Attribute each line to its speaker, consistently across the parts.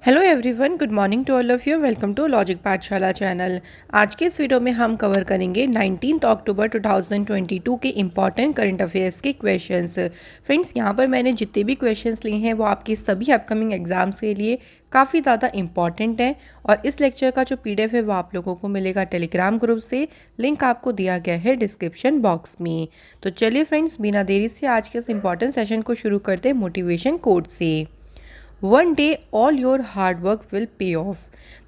Speaker 1: Hello everyone, good morning to all of you. Welcome to Logic Pathshala channel. आज के इस video में हम कवर करेंगे 19 अक्टूबर 2022 के इम्पॉर्टेंट करंट अफेयर्स के क्वेश्चंस। फ्रेंड्स, यहाँ पर मैंने जितने भी क्वेश्चंस लिए हैं वो आपके सभी अपकमिंग एग्जाम्स के लिए काफ़ी ज़्यादा इंपॉर्टेंट हैं और इस लेक्चर का जो PDF है वो आप लोगों को मिलेगा टेलीग्राम ग्रुप से। लिंक आपको दिया गया है डिस्क्रिप्शन बॉक्स में। तो चलिए फ्रेंड्स, बिना देरी से आज के इस इंपॉर्टेंट सेशन को शुरू करते हैं मोटिवेशन कोट से। One day all your hard work will pay of.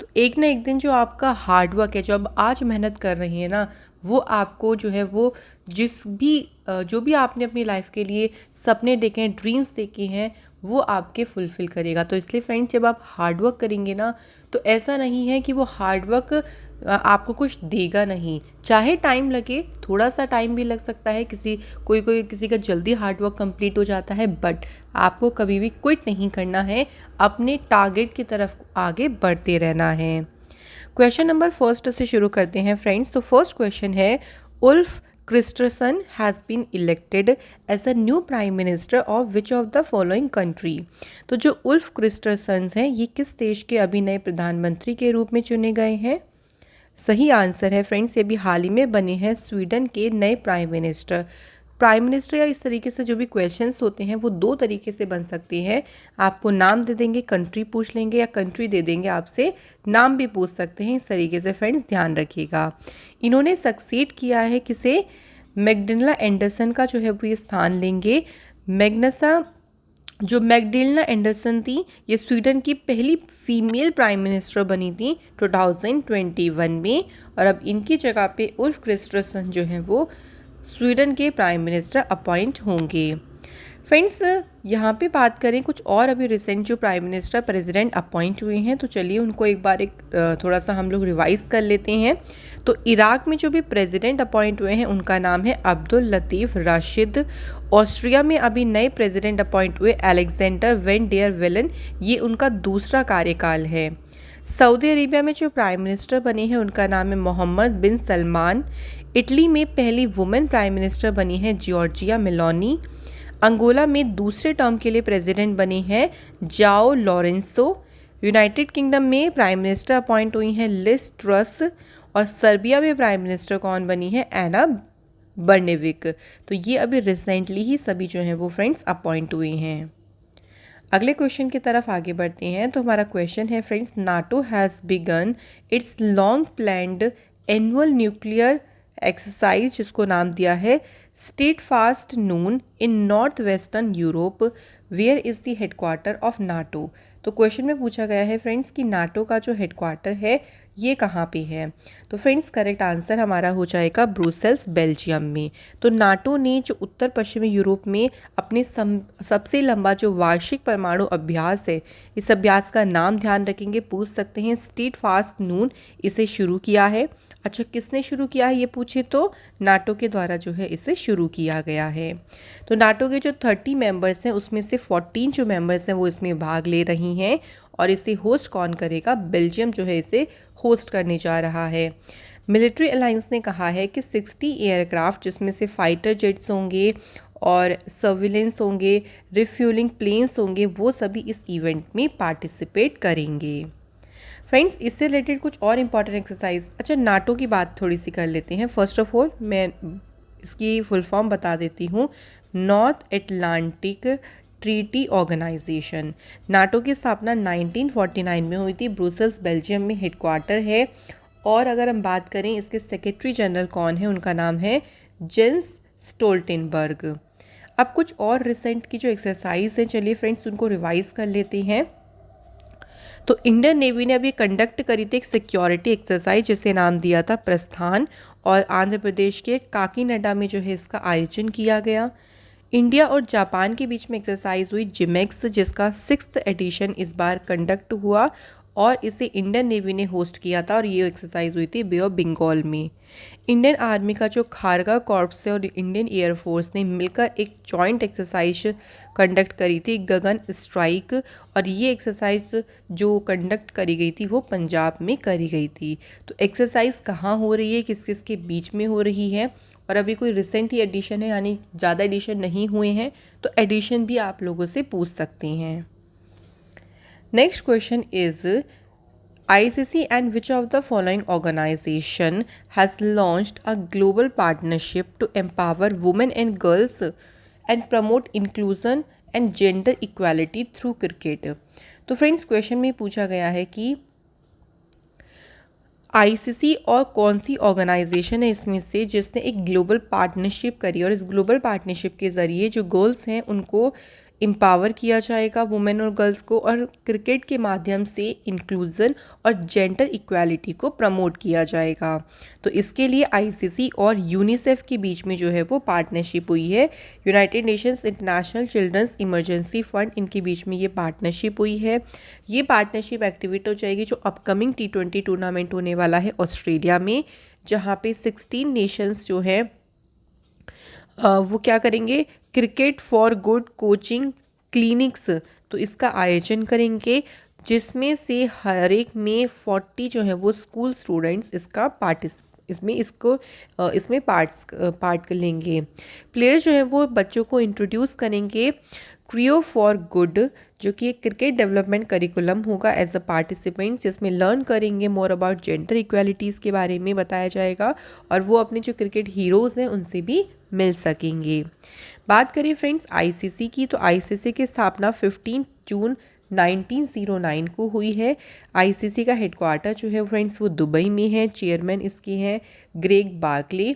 Speaker 1: तो एक ना एक दिन जो आपका हार्ड वर्क है, जो आप आज मेहनत कर रही हैं ना, वो आपको जो है वो जो भी आपने अपनी लाइफ के लिए सपने देखे हैं, ड्रीम्स देखे हैं, वो आपके फुलफ़िल करेगा। तो इसलिए फ्रेंड्स, जब आप हार्ड वर्क करेंगे ना, तो ऐसा नहीं है कि वो हार्ड वर्क आपको कुछ देगा नहीं। चाहे टाइम लगे, थोड़ा सा टाइम भी लग सकता है, किसी का जल्दी हार्ड वर्क कंप्लीट हो जाता है, बट आपको कभी भी क्विट नहीं करना है, अपने टारगेट की तरफ आगे बढ़ते रहना है। क्वेश्चन नंबर फर्स्ट से शुरू करते हैं फ्रेंड्स। तो फर्स्ट क्वेश्चन है, Ulf Kristersson has been elected as a new prime minister of which of the following country. तो जो उल्फ क्रिस्टरसन हैं, ये किस देश के अभी नए प्रधानमंत्री के रूप में चुने गए हैं? सही आंसर है फ्रेंड्स, ये भी हाल ही में बने हैं स्वीडन के नए प्राइम मिनिस्टर या इस तरीके से जो भी क्वेश्चंस होते हैं वो दो तरीके से बन सकते हैं। आपको नाम दे देंगे, कंट्री पूछ लेंगे, या कंट्री दे देंगे आपसे नाम भी पूछ सकते हैं। इस तरीके से फ्रेंड्स ध्यान रखिएगा। इन्होंने सक्सीड किया है किसे? मैगडेला एंडरसन का जो है वो ये स्थान लेंगे। मैगडेला एंडरसन थी, ये स्वीडन की पहली फीमेल प्राइम मिनिस्टर बनी थी 2021 में, और अब इनकी जगह पे उल्फ क्रिस्टरसन जो है वो स्वीडन के प्राइम मिनिस्टर अपॉइंट होंगे। फ्रेंड्स, यहाँ पे बात करें कुछ और अभी रिसेंट जो प्राइम मिनिस्टर प्रेसिडेंट अपॉइंट हुए हैं, तो चलिए उनको थोड़ा सा हम लोग रिवाइज कर लेते हैं। तो इराक में जो भी प्रेसिडेंट अपॉइंट हुए हैं उनका नाम है अब्दुल लतीफ़ राशिद। ऑस्ट्रिया में अभी नए प्रेसिडेंट अपॉइंट हुए अलेक्जेंडर वेन डेयर वेलन, ये उनका दूसरा कार्यकाल है। सऊदी अरेबिया में जो प्राइम मिनिस्टर बने हैं उनका नाम है मोहम्मद बिन सलमान। इटली में पहली वुमेन प्राइम मिनिस्टर बनी है जॉर्जिया मेलोनी। अंगोला में दूसरे टर्म के लिए प्रेसिडेंट बनी है जाओ लॉरेंसो। यूनाइटेड किंगडम में प्राइम मिनिस्टर अपॉइंट हुई हैं लिज ट्रस। और सर्बिया में प्राइम मिनिस्टर कौन बनी है? एना बर्नेविक। तो ये अभी रिसेंटली ही सभी जो हैं वो फ्रेंड्स अपॉइंट हुए हैं। अगले क्वेश्चन की तरफ आगे बढ़ते हैं। तो हमारा क्वेश्चन है friends, NATO has begun its long planned annual nuclear exercise, जिसको नाम दिया है Steadfast Noon in north western Europe, where is the headquarter of NATO. तो क्वेश्चन में पूछा गया है फ्रेंड्स कि नाटो का जो हेडक्वार्टर है ये कहाँ पे है। तो फ्रेंड्स, करेक्ट आंसर हमारा हो जाएगा ब्रुसेल्स, बेल्जियम में। तो नाटो ने जो उत्तर पश्चिमी यूरोप में अपने सबसे लंबा जो वार्षिक परमाणु अभ्यास है, इस अभ्यास का नाम ध्यान रखेंगे, पूछ सकते हैं, स्टेडफास्ट नून, इसे शुरू किया है। अच्छा, किसने शुरू किया है ये पूछे तो नाटो के द्वारा जो है इसे शुरू किया गया है। तो नाटो के जो 30 मेंबर्स हैं उसमें से 14 जो मेंबर्स हैं वो इसमें भाग ले रही हैं, और इसे होस्ट कौन करेगा? बेल्जियम जो है इसे होस्ट करने जा रहा है। मिलिट्री अलायंस ने कहा है कि 60 एयरक्राफ्ट, जिसमें से फाइटर जेट्स होंगे और सर्विलेंस होंगे, रिफ्यूलिंग प्लेन्स होंगे, वो सभी इस इवेंट में पार्टिसिपेट करेंगे। फ्रेंड्स, इससे रिलेटेड कुछ और इम्पॉर्टेंट एक्सरसाइज, अच्छा नाटो की बात थोड़ी सी कर लेते हैं। फर्स्ट ऑफ ऑल मैं इसकी फुल फॉर्म बता देती हूँ, North Atlantic Treaty Organization. NATO की स्थापना 1949 में हुई थी, ब्रुसेल्स बेल्जियम में हेडक्वार्टर है। और अगर हम बात करें इसके सेक्रेटरी जनरल कौन है, उनका नाम है जेंस स्टोल्टेनबर्ग। अब कुछ और रिसेंट की जो एक्सरसाइज हैं, चलिए फ्रेंड्स उनको रिवाइज कर लेते हैं। तो इंडियन नेवी ने अभी कंडक्ट करी थी एक सिक्योरिटी एक्सरसाइज, जिसे नाम दिया था प्रस्थान, और आंध्र प्रदेश के काकीनाडा में जो है इसका आयोजन किया गया। इंडिया और जापान के बीच में एक्सरसाइज हुई जिमेक्स, जिसका 6th एडिशन इस बार कंडक्ट हुआ, और इसे इंडियन नेवी ने होस्ट किया था, और ये एक्सरसाइज हुई थी बे ऑफ बंगाल में। इंडियन आर्मी का जो खारगा कॉर्प्स है और इंडियन एयरफोर्स ने मिलकर एक जॉइंट एक्सरसाइज कंडक्ट करी थी, गगन स्ट्राइक, और ये एक्सरसाइज जो कंडक्ट करी गई थी वो पंजाब में करी गई थी। तो एक्सरसाइज कहाँ हो रही है, किस किस के बीच में हो रही है, और अभी कोई रिसेंट ही एडिशन है, यानी ज़्यादा एडिशन नहीं हुए हैं, तो एडिशन भी आप लोगों से पूछ सकते हैं। Next question is ICC and which of the following organization has launched a global partnership to empower women and girls and promote inclusion and gender equality through cricket? तो फ्रेंड्स क्वेश्चन में पूछा गया है कि आईसीसी और कौन सी organisation है इसमें से जिसने एक ग्लोबल पार्टनरशिप करी और इस ग्लोबल पार्टनरशिप के ज़रिए जो गर्ल्स हैं उनको एम्पावर किया जाएगा, वुमेन और गर्ल्स को, और क्रिकेट के माध्यम से इंक्लूज़न और जेंडर इक्वालिटी को प्रमोट किया जाएगा। तो इसके लिए आईसीसी और यूनिसेफ के बीच में जो है वो पार्टनरशिप हुई है। United Nations International Children's Emergency Fund, इनके बीच में ये पार्टनरशिप हुई है। ये पार्टनरशिप एक्टिवेट हो जाएगी जो अपकमिंग T20 टूर्नामेंट होने वाला है ऑस्ट्रेलिया में, जहाँ पे 16 नेशंस जो हैं वो क्या करेंगे, cricket for good coaching clinics, तो इसका आयोजन करेंगे, जिसमें से हर एक में 40 जो है वो स्कूल स्टूडेंट्स इसका इसमें पार्ट कर लेंगे। प्लेयर्स जो है वो बच्चों को इंट्रोड्यूस करेंगे क्रियो फॉर गुड, जो कि एक क्रिकेट डेवलपमेंट करिकुलम होगा एज अ पार्टिसिपेंट्स, जिसमें लर्न करेंगे मोर अबाउट जेंडर इक्वालिटीज़ के बारे में बताया जाएगा और वो अपने जो क्रिकेट हीरोज़ हैं उनसे भी मिल सकेंगे। बात करें फ्रेंड्स आईसीसी की, तो आईसीसी की स्थापना 15 जून 1909 को हुई है। आईसीसी का हेडक्वार्टर जो है फ्रेंड्स वो दुबई में है। चेयरमैन इसके हैं ग्रेग बार्कले,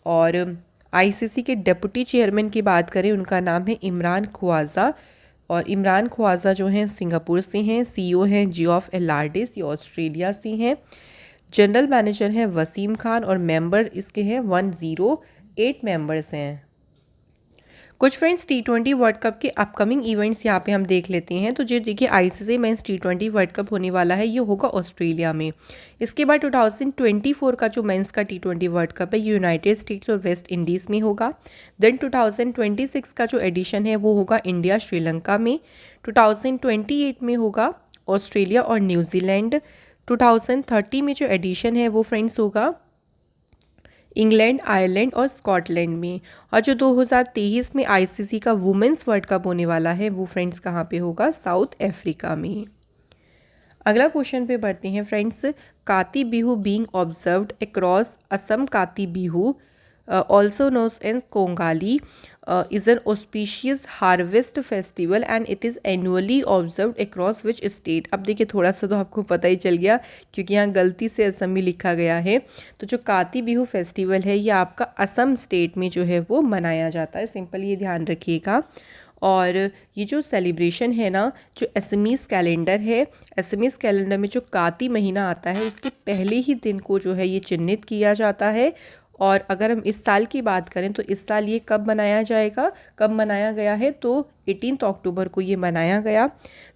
Speaker 1: और आईसीसी के डिप्टी चेयरमैन की बात करें उनका नाम है इमरान ख्वाजा, और इमरान ख्वाजा जो हैं सिंगापुर से हैं। सीईओ हैं जियोफ एलार्डिस, ये ऑस्ट्रेलिया से हैं। जनरल मैनेजर हैं वसीम खान, और मेंबर इसके हैं 108 मेंबर्स हैं। कुछ फ्रेंड्स T20 वर्ल्ड कप के अपकमिंग इवेंट्स यहाँ पे हम देख लेते हैं। तो जो देखिए ICC men's T20 world cup होने वाला है, ये होगा ऑस्ट्रेलिया में। इसके बाद 2024 का जो मेंस का T20 वर्ल्ड कप है, ये यूनाइटेड स्टेट्स और वेस्ट इंडीज़ में होगा। देन 2026 का जो एडिशन है वो होगा इंडिया श्रीलंका में। 2028 में होगा ऑस्ट्रेलिया और न्यूजीलैंड। 2030 में जो एडिशन है वो फ्रेंड्स होगा इंग्लैंड, आयरलैंड और स्कॉटलैंड में। और जो 2023 में आईसीसी का वुमेंस वर्ल्ड कप होने वाला है वो फ्रेंड्स कहाँ पे होगा, साउथ अफ्रीका में। अगला क्वेश्चन पे बढ़ते हैं फ्रेंड्स। काती Bihu being observed across Assam काती Bihu also known as Kongali is an auspicious harvest festival and it is annually observed across which state। अब देखिए थोड़ा सा तो आपको पता ही चल गया क्योंकि यहाँ गलती से असम में लिखा गया है। तो जो काती बिहू फेस्टिवल है ये आपका असम स्टेट में जो है वो मनाया जाता है। सिंपल ये ध्यान रखिएगा। और ये जो सेलिब्रेशन है ना, जो असमीज़ कैलेंडर है, असमीज़ कैलेंडर में जो काती महीना आता है उसके पहले ही दिन को जो है ये चिन्हित किया जाता है। और अगर हम इस साल की बात करें तो इस साल ये कब मनाया जाएगा, कब मनाया गया है, तो 18 अक्टूबर को ये मनाया गया।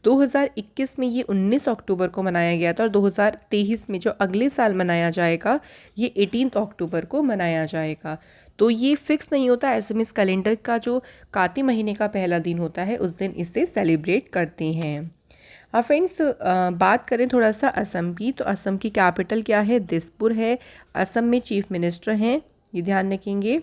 Speaker 1: 2021 में ये 19 अक्टूबर को मनाया गया था और 2023 में जो अगले साल मनाया जाएगा ये 18 अक्टूबर को मनाया जाएगा। तो ये फिक्स नहीं होता, एसएमएस कैलेंडर का जो काती महीने का पहला दिन होता है उस दिन इसे सेलिब्रेट करते हैं। हाँ फ्रेंड्स, बात करें थोड़ा सा असम की, तो असम की कैपिटल क्या है, दिसपुर है। असम में चीफ मिनिस्टर हैं, ये ध्यान रखेंगे,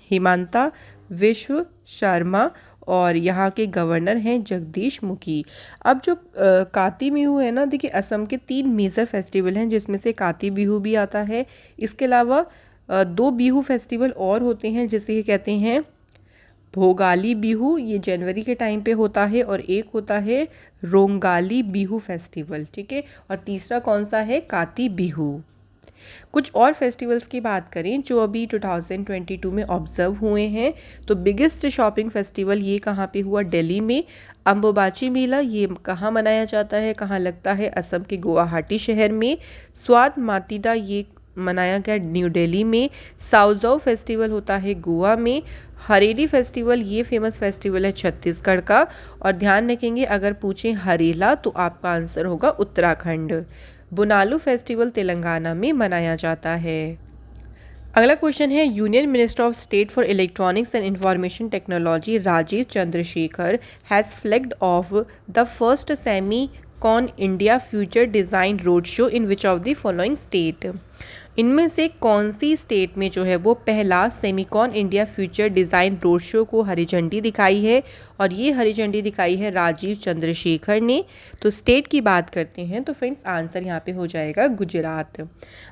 Speaker 1: हिमांता विश्व शर्मा, और यहाँ के गवर्नर हैं जगदीश मुखी। अब जो काती बिहू है ना, देखिए असम के 3 मेजर फेस्टिवल हैं जिसमें से काती बिहू भी आता है। इसके अलावा 2 बिहू फेस्टिवल और होते हैं जिसे ये कहते हैं भोगाली बिहू, ये जनवरी के टाइम पे होता है, और एक होता है रोंगाली बिहू फेस्टिवल, ठीक है। और तीसरा कौन सा है, काती बिहू। कुछ और फेस्टिवल्स की बात करें जो अभी 2022 में ऑब्जर्व हुए हैं, तो बिगेस्ट शॉपिंग फेस्टिवल ये कहाँ पे हुआ, दिल्ली में। अम्बुबाची मेला ये कहाँ मनाया जाता है, कहाँ लगता है, असम के गुवाहाटी शहर में। स्वाद मातीदा ये मनाया गया न्यू दिल्ली में। साउजौ फेस्टिवल होता है गोवा में। हरेली फेस्टिवल ये फेमस फेस्टिवल है छत्तीसगढ़ का। और ध्यान रखेंगे अगर पूछें हरेला तो आपका आंसर होगा उत्तराखंड। बुनालू फेस्टिवल तेलंगाना में मनाया जाता है। अगला क्वेश्चन है, union minister of state for electronics and information technology Rajeev Chandrasekhar has flagged off the first semi semicon India future design road show in which of the following state. इनमें से कौन सी स्टेट में जो है वो पहला Semicon India future design road show को हरी झंडी दिखाई है, और ये हरी झंडी दिखाई है राजीव चंद्रशेखर ने। तो स्टेट की बात करते हैं तो फ्रेंड्स आंसर यहाँ पे हो जाएगा गुजरात।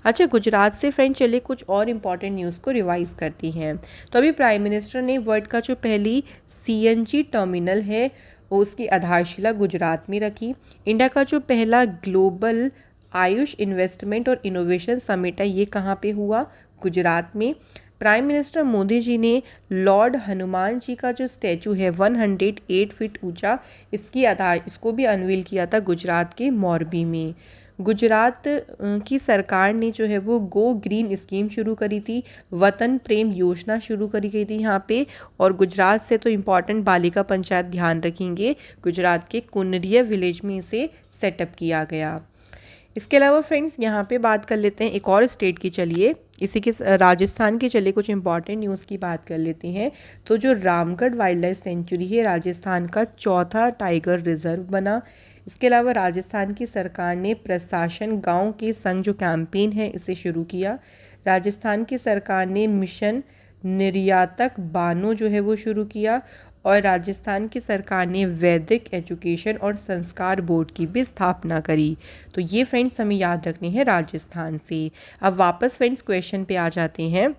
Speaker 1: अच्छा, गुजरात से फ्रेंड्स चलिए कुछ और इम्पॉर्टेंट न्यूज़ को रिवाइज़ करती हैं। तो अभी प्राइम मिनिस्टर ने वर्ल्ड का जो पहली CNG टर्मिनल है उसकी आधारशिला गुजरात में रखी। इंडिया का जो पहला ग्लोबल आयुष इन्वेस्टमेंट और इनोवेशन समिट है ये कहाँ पे हुआ? गुजरात में। प्राइम मिनिस्टर मोदी जी ने लॉर्ड हनुमान जी का जो स्टैचू है 108 फीट ऊंचा, इसको भी अनवील किया था गुजरात के मोरबी में। गुजरात की सरकार ने जो है वो गो ग्रीन स्कीम शुरू करी थी, वतन प्रेम योजना शुरू करी गई थी यहाँ पे। और गुजरात से तो इम्पॉर्टेंट बालिका पंचायत ध्यान रखेंगे, गुजरात के कुनरिया विलेज में इसे सेटअप किया गया। इसके अलावा फ्रेंड्स यहाँ पे बात कर लेते हैं एक और स्टेट की। चलिए इसी के राजस्थान के चलिए कुछ इंपॉर्टेंट न्यूज़ की बात कर लेते हैं। तो जो रामगढ़ वाइल्ड लाइफ सेंचुरी है राजस्थान का चौथा टाइगर रिजर्व बना। इसके अलावा राजस्थान की सरकार ने प्रशासन गांव के संग जो कैंपेन है इसे शुरू किया। राजस्थान की सरकार ने मिशन निर्यातक बानो जो है वो शुरू किया, और राजस्थान की सरकार ने वैदिक एजुकेशन और संस्कार बोर्ड की भी स्थापना करी। तो ये फ्रेंड्स हमें याद रखने हैं राजस्थान से। अब वापस फ्रेंड्स क्वेश्चन पे आ जाते हैं।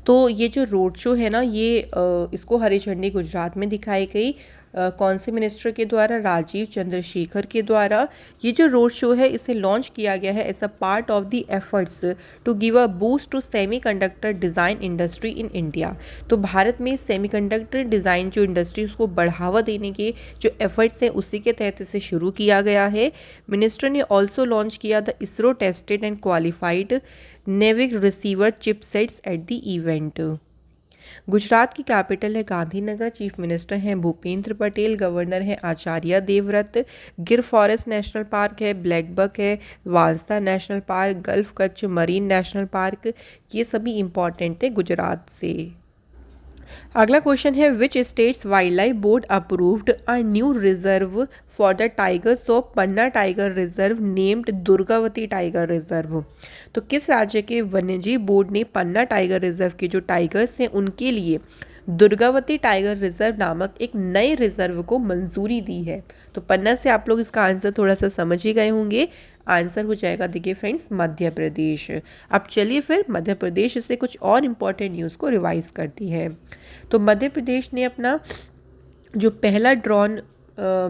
Speaker 1: तो ये जो रोड शो है ना ये इसको हरी झंडी गुजरात में दिखाई गई। कौन से मिनिस्टर के द्वारा? राजीव चंद्रशेखर के द्वारा। ये जो रोड शो है इसे लॉन्च किया गया है as a part of the efforts to give a boost to semiconductor design industry in India. तो भारत में सेमीकंडक्टर डिज़ाइन जो इंडस्ट्री उसको बढ़ावा देने के जो एफर्ट्स हैं उसी के तहत इसे शुरू किया गया है। मिनिस्टर ने ऑल्सो लॉन्च किया the ISRO tested and qualified NavIC receiver chipsets at the event. Gujarat की कैपिटल है गांधीनगर। चीफ मिनिस्टर हैं भूपेंद्र पटेल। गवर्नर है आचार्य देवव्रत। गिर फॉरेस्ट नेशनल पार्क है, ब्लैक बक है, Vansda national park, gulf Kutch marine national park, ये सभी इंपॉर्टेंट है गुजरात से। अगला क्वेश्चन है which states wild life board approved a new reserve for the tigers of Panna tiger reserve named Durgavati tiger reserve. तो किस राज्य के वन्यजीव बोर्ड ने पन्ना टाइगर रिजर्व के जो टाइगर्स हैं उनके लिए दुर्गावती टाइगर रिजर्व नामक एक नए रिजर्व को मंजूरी दी है? तो पन्ना से आप लोग इसका आंसर थोड़ा सा समझ ही गए होंगे। आंसर हो जाएगा देखिए फ्रेंड्स मध्य प्रदेश। अब चलिए फिर मध्य प्रदेश से कुछ और इम्पोर्टेंट न्यूज़ को रिवाइज करती है। तो मध्य प्रदेश ने अपना जो पहला ड्रोन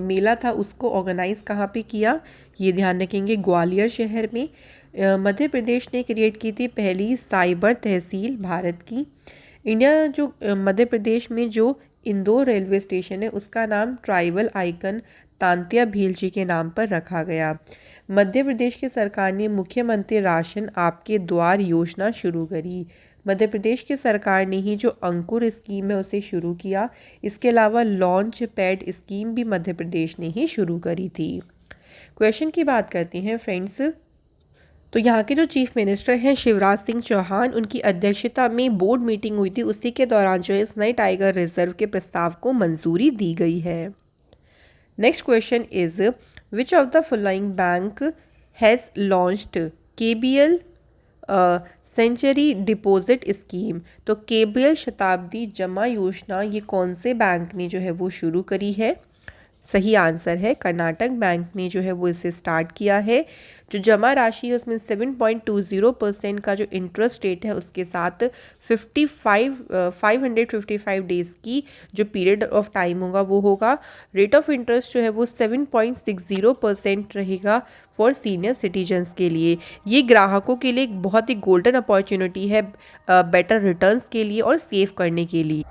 Speaker 1: मेला था उसको ऑर्गेनाइज कहाँ पे किया? ये ध्यान रखेंगे ग्वालियर शहर में। मध्य प्रदेश ने क्रिएट की थी पहली साइबर तहसील भारत की। इंडिया जो मध्य प्रदेश में जो इंदौर रेलवे स्टेशन है उसका नाम ट्राइबल आइकन तांत्या भील जी के नाम पर रखा गया। मध्य प्रदेश की सरकार ने मुख्यमंत्री राशन आपके द्वार योजना शुरू करी। मध्य प्रदेश की सरकार ने ही जो अंकुर स्कीम है उसे शुरू किया। इसके अलावा लॉन्च पैड स्कीम भी मध्य प्रदेश ने ही शुरू करी थी। क्वेश्चन की बात करते हैं फ्रेंड्स। तो यहाँ के जो चीफ मिनिस्टर हैं शिवराज सिंह चौहान, उनकी अध्यक्षता में बोर्ड मीटिंग हुई थी। उसी के दौरान जो है इस नए टाइगर रिजर्व के प्रस्ताव को मंजूरी दी गई है। Next question is which of the following bank has launched KBL century deposit scheme. तो KBL शताब्दी जमा योजना ये कौन से बैंक ने जो है वो शुरू करी है? सही आंसर है कर्नाटक बैंक ने जो है वो इसे स्टार्ट किया है। जो जमा राशि है उसमें 7.20% का जो इंटरेस्ट रेट है उसके साथ 555 डेज़ की जो पीरियड ऑफ टाइम होगा वो होगा। रेट ऑफ इंटरेस्ट जो है वो 7.60% रहेगा फॉर सीनियर सिटीजन्स के लिए। ये ग्राहकों के लिए एक बहुत ही गोल्डन अपॉर्चुनिटी है बेटर रिटर्न्स के लिए और सेव करने के लिए।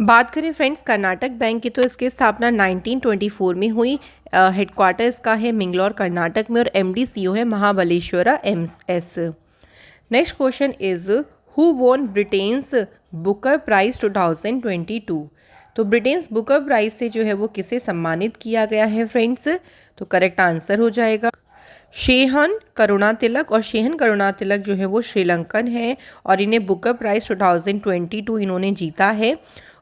Speaker 1: बात करें फ्रेंड्स कर्नाटक बैंक की तो इसकी स्थापना 1924 में हुई। हेडक्वार्टर इसका है मिंगलोर कर्नाटक में और MD CEO है Mahabaleshwara MS। Next question is who won Britain's Booker Prize 2022। तो ब्रिटेन्स बुकर प्राइज से जो है वो किसे सम्मानित किया गया है फ्रेंड्स? तो करेक्ट आंसर हो जाएगा शेहन करुणातिलक। और शेहन करुणातिलक जो है वो श्रीलंकन है और इन्हें बुकर प्राइज 2022 इन्होंने जीता है।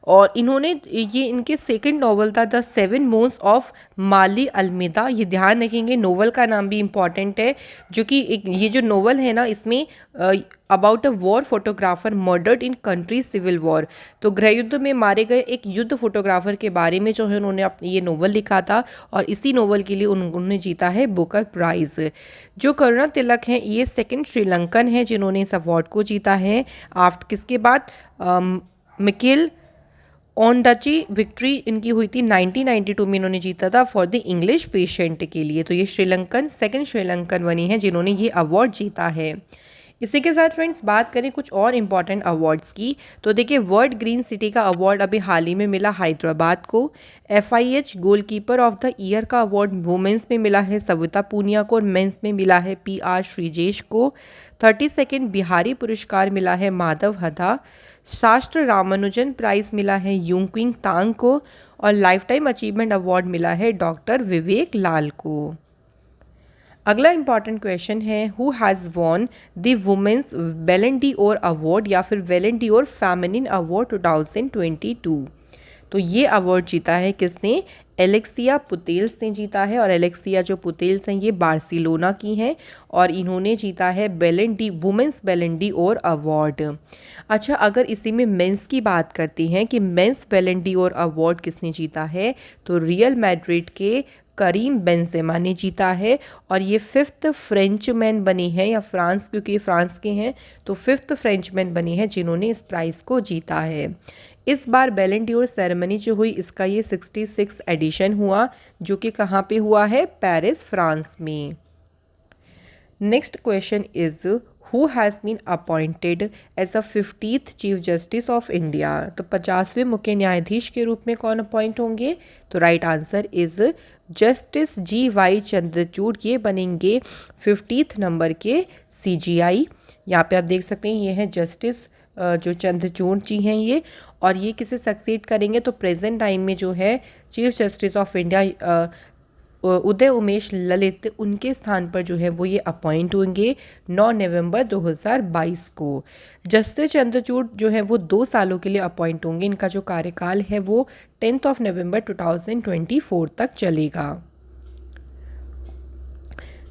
Speaker 1: और इन्होंने ये इनके सेकंड नॉवल था द सेवन मून्स ऑफ माली अलमेदा। ये ध्यान रखेंगे, नोवेल का नाम भी इम्पॉर्टेंट है, जो कि एक ये जो नोवेल है ना, इसमें about a war photographer murdered in country civil war, तो गृह युद्ध में मारे गए एक युद्ध फोटोग्राफर के बारे में जो है उन्होंने अपनी ये नोवेल लिखा था, और इसी नोवेल के लिए उन्होंने जीता है बुकर प्राइज़। जो करुणा तिलक हैं ये सेकंड श्रीलंकन है जिन्होंने इस अवार्ड को जीता है। आफ्टर किसके बाद मिकेल ओनडाची विक्ट्री इनकी हुई थी 1992 में, इन्होंने जीता था फॉर द इंग्लिश पेशेंट के लिए। तो ये श्रीलंकन सेकंड श्रीलंकन बनी है जिन्होंने ये अवार्ड जीता है। इसी के साथ फ्रेंड्स बात करें कुछ और इम्पॉर्टेंट अवार्ड्स की, तो देखिए वर्ल्ड ग्रीन सिटी का अवार्ड अभी हाल ही में मिला हैदराबाद को। FIH goalkeeper of the year का अवार्ड वुमेंस में मिला है सविता पूनिया को, और मेंस में मिला है PR श्रीजेश को। 32nd बिहारी पुरस्कार मिला है माधव हदा। शास्त्र रामानुजन प्राइज़ मिला है यूंक्विंग तांग को, और लाइफ टाइम अचीवमेंट अवार्ड मिला है डॉक्टर विवेक लाल को। अगला इंपॉर्टेंट क्वेश्चन है who has won the women's Ballon d'Or award या फिर बैलन डी ओर फेमिनिन अवार्ड 2022। तो ये अवार्ड जीता है किसने? एलेक्सिया पुतेल्स ने जीता है, और एलेक्सिया जो पुतेल्स हैं ये बार्सिलोना की हैं, और इन्होंने जीता है बैलन D women's Ballon d'Or award. अच्छा, अगर इसी में मेंस की बात करते हैं कि मेंस बैलन डी ओर अवार्ड किसने जीता है, तो रियल मैड्रिड के करीम बेंजेमा ने जीता है, और ये 5th फ्रेंच मैन बने हैं, या फ्रांस क्योंकि ये फ्रांस के हैं तो 5th फ्रेंच मैन बने हैं जिन्होंने इस प्राइज़ को जीता है। इस बार बैलन डी ओर सेरेमनी जो हुई इसका ये 66 एडिशन हुआ, जो कि कहाँ पे हुआ है? पेरिस फ्रांस में। Next question is who has been appointed as a 50th chief justice of India. तो 50वें मुख्य न्यायाधीश के रूप में कौन अपॉइंट होंगे? तो right answer is justice GY Chandrachud. ये बनेंगे 50th नंबर के CGI। यहाँ पे आप देख सकते हैं ये है जस्टिस जो चंद्रचूड़ जी हैं ये, और ये किसे सक्सीड करेंगे? तो प्रेजेंट टाइम में जो है chief justice of India Uday Umesh Lalit, उनके स्थान पर जो है वो ये अपॉइंट होंगे 9 नवंबर 2022 को। जस्टिस चंद्रचूड़ जो है वो 2 सालों के लिए अपॉइंट होंगे। इनका जो कार्यकाल है वो 10 नवंबर 2024 तक चलेगा।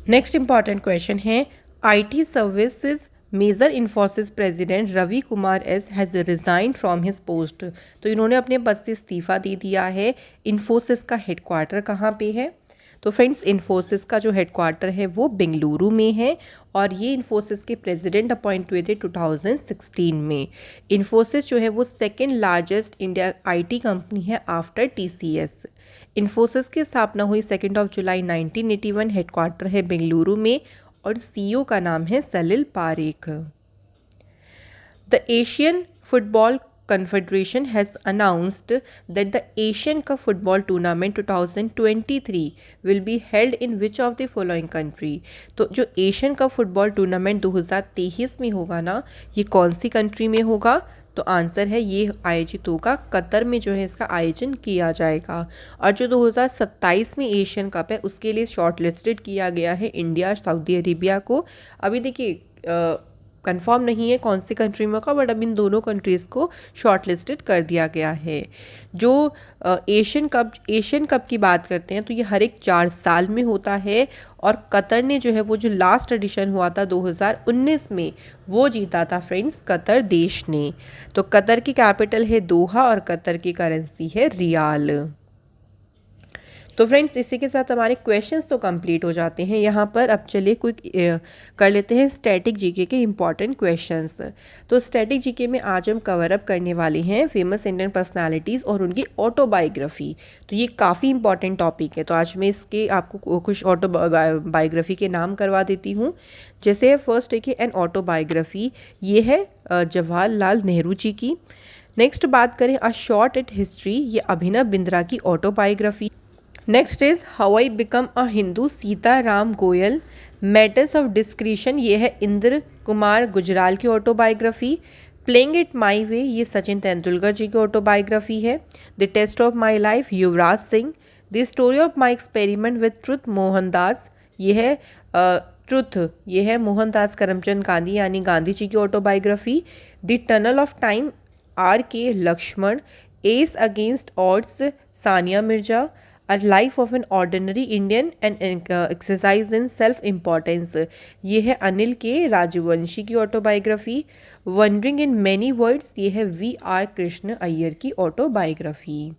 Speaker 1: नेक्स्ट इंपॉर्टेंट क्वेश्चन है IT services major Infosys president Ravi Kumar S has resign from his post. तो इन्होंने अपने पद से इस्तीफा दे दिया है। इन्फोसिस का हेडक्वार्टर कहाँ पे है? तो फ्रेंड्स इन्फोसिस का जो हेडक्वार्टर है वो बेंगलुरु में है, और ये इन्फोसिस के प्रेसिडेंट अपॉइंट हुए थे 2016 में। इन्फोसिस जो है वो second largest India IT company है आफ्टर TCS। इन्फोसिस की स्थापना हुई 2 जुलाई 1981, हेडक्वार्टर है बेंगलुरु में, और CEO का नाम है Salil Parekh. The Asian football Confederation has announced that the Asian Cup football tournament 2023 will be held in which of the following country। तो जो एशियन कप फुटबॉल टूर्नामेंट 2023 में होगा ना, ये कौन सी कंट्री में होगा? तो आंसर है ये आयोजित होगा कतर में, जो है इसका आयोजन किया जाएगा। और जो 2027 में एशियन कप है उसके लिए शॉर्ट लिस्टेड किया गया है इंडिया सऊदी अरेबिया को। अभी देखिए कंफर्म नहीं है कौन सी कंट्री में होगा, बट अब इन दोनों कंट्रीज़ को शॉर्ट लिस्टेड कर दिया गया है। जो एशियन कप की बात करते हैं तो ये हर एक 4 साल में होता है, और कतर ने जो है वो जो लास्ट एडिशन हुआ था 2019 में वो जीता था फ्रेंड्स कतर देश ने। तो कतर की कैपिटल है दोहा, और कतर की करेंसी है रियाल। तो फ्रेंड्स इसी के साथ हमारे क्वेश्चंस तो कंप्लीट हो जाते हैं यहाँ पर। अब चलिए क्विक कर लेते हैं स्टैटिक जीके के इम्पॉर्टेंट क्वेश्चंस। तो स्टैटिक जीके में आज हम कवर अप करने वाले हैं फेमस इंडियन पर्सनालिटीज़ और उनकी ऑटोबायोग्राफी। तो ये काफ़ी इंपॉर्टेंट टॉपिक है, तो आज मैं इसके आपको कुछ ऑटोबायोग्राफी के नाम करवा देती हूँ। जैसे फर्स्ट देखिए एन ऑटोबायोग्राफी, ये है जवाहरलाल नेहरू जी की। नेक्स्ट बात करें अ शॉर्ट एट हिस्ट्री, ये अभिनव बिंद्रा की autobiography. Next is how I become a Hindu, Sitaram Goel. Matters of discretion, ये है इंद्र कुमार गुजराल की autobiography. Playing it my way, ये सचिन तेंदुलकर जी की ऑटोबायोग्राफी है। The test of my life, Yuvraj Singh. The story of my experiment with truth, Mohandas. ये है ट्रुथ, ये है मोहनदास करमचंद गांधी यानी गांधी जी की autobiography. The tunnel of time, RK Laxman. Ace against odds Sania Mirza, a life of an ordinary Indian and exercise in self importance, ये है अनिल के राजवंशी की autobiography. Wandering in many words, ये है वी आर कृष्ण अय्यर की ऑटोबायोग्राफी।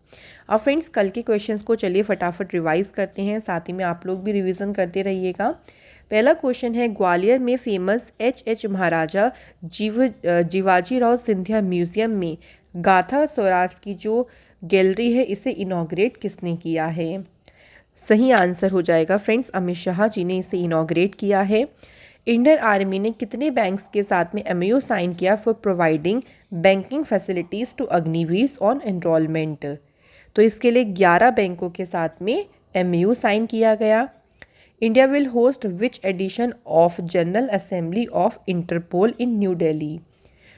Speaker 1: अब फ्रेंड्स कल के क्वेश्चंस को चलिए फटाफट रिवाइज करते हैं, साथ ही में आप लोग भी रिवीजन करते रहिएगा। पहला क्वेश्चन है, ग्वालियर में फेमस एच महाराजा जीवाजी राव सिंधिया म्यूजियम में गाथा स्वराज की जो गैलरी है इसे इनॉग्रेट किसने किया है? सही आंसर हो जाएगा फ्रेंड्स अमित शाह जी ने इसे इनॉग्रेट किया है। इंडियन आर्मी ने कितने बैंक्स के साथ में एमओयू साइन किया for providing banking facilities to Agniveers on enrolment? तो इसके लिए 11 बैंकों के साथ में एमओयू साइन किया गया। India will host which edition of general assembly of Interpol in new Delhi?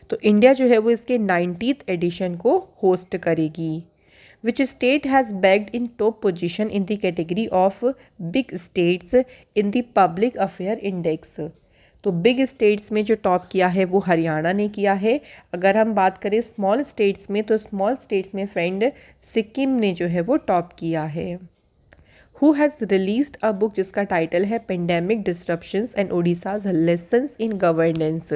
Speaker 1: तो इंडिया जो है वो इसके 90th एडिशन को होस्ट करेगी। Which state has bagged in top position in the category of big states in the public affair index? तो big states में जो टॉप किया है वो हरियाणा ने किया है। अगर हम बात करें स्मॉल स्टेट्स में, तो स्मॉल स्टेट्स में फ्रेंड सिक्किम ने जो है वो टॉप किया है। Who has released a book जिसका टाइटल है pandemic disruptions and Odisha's lessons in governance?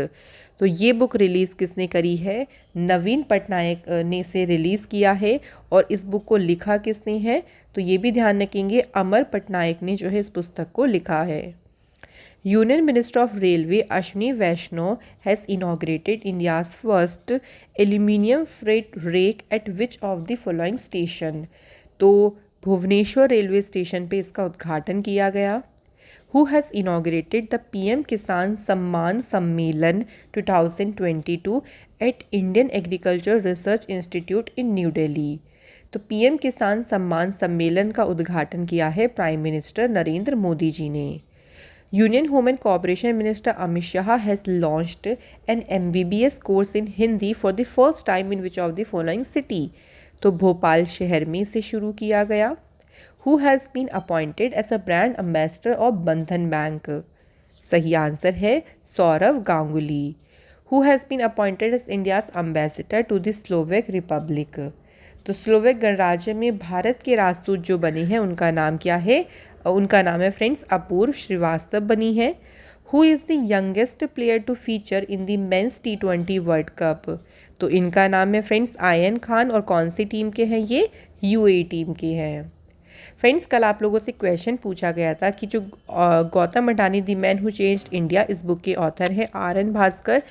Speaker 1: तो ये बुक रिलीज़ किसने करी है? नवीन पटनायक ने इसे रिलीज़ किया है। और इस बुक को लिखा किसने है? तो ये भी ध्यान रखेंगे अमर पटनायक ने जो है इस पुस्तक को लिखा है। Union minister of railway Ashwini Vaishnaw has inaugurated India's first aluminium freight rake at which of the following station? तो भुवनेश्वर रेलवे स्टेशन पे इसका उद्घाटन किया गया। Who has inaugurated the PM किसान सम्मान सम्मेलन 2022 at Indian Agriculture Research Institute in New Delhi? तो PM किसान सम्मान सम्मेलन का उद्घाटन किया है प्राइम मिनिस्टर नरेंद्र मोदी जी ने। Union home and corporation minister Amit Shah has launched N MBBS course in Hindi for the first time in which of the following city? तो भोपाल शहर में इसे शुरू किया गया। Who has been appointed as a brand ambassador of Bandhan bank? सही answer है Sourav Ganguly. Who has been appointed as India's ambassador to the Slovak Republic? तो स्लोवेक गणराज्य में भारत के राजदूत जो बने हैं उनका नाम क्या है? उनका नाम है फ्रेंड्स अपूर्व श्रीवास्तव बनी है। Who is the youngest player to feature in the men's T20 world cup? तो इनका नाम है फ्रेंड्स आयन खान। और कौन सी टीम के हैं ये? UAE टीम के हैं। फ्रेंड्स कल आप लोगों से क्वेश्चन पूछा गया था कि जो Gautam Adani the man who changed India इस बुक के ऑथर हैं RN भास्कर।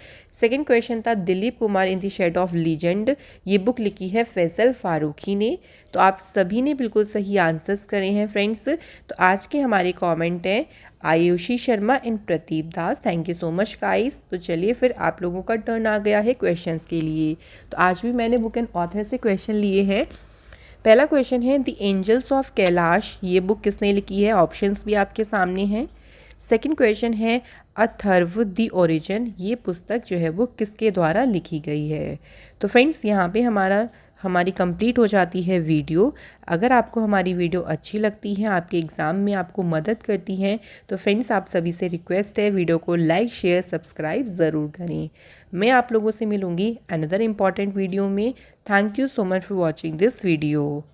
Speaker 1: सेकंड क्वेश्चन था Dilip Kumar in the shade of legend, ये बुक लिखी है फैसल फारूकी ने। तो आप सभी ने बिल्कुल सही आंसर्स करे हैं फ्रेंड्स। तो आज के हमारे कमेंट हैं Ayushi Sharma and Pradeep Das. Thank you so much guys. तो चलिए फिर आप लोगों का टर्न आ गया है क्वेश्चंस के लिए। तो आज भी मैंने बुक एंड ऑथर से क्वेश्चन लिए हैं। पहला क्वेश्चन है द एंजल्स ऑफ कैलाश, ये बुक किसने लिखी है? ऑप्शंस भी आपके सामने हैं। सेकंड क्वेश्चन है अथर्व द ओरिजिन, ये पुस्तक जो है वो किसके द्वारा लिखी गई है? तो फ्रेंड्स यहाँ पे हमारी कंप्लीट हो जाती है वीडियो। अगर आपको हमारी वीडियो अच्छी लगती है, आपके एग्ज़ाम में आपको मदद करती है, तो फ्रेंड्स आप सभी से रिक्वेस्ट है वीडियो को लाइक शेयर सब्सक्राइब ज़रूर करें। मैं आप लोगों से मिलूँगी अनदर इम्पॉर्टेंट वीडियो में। Thank you so much for watching this video.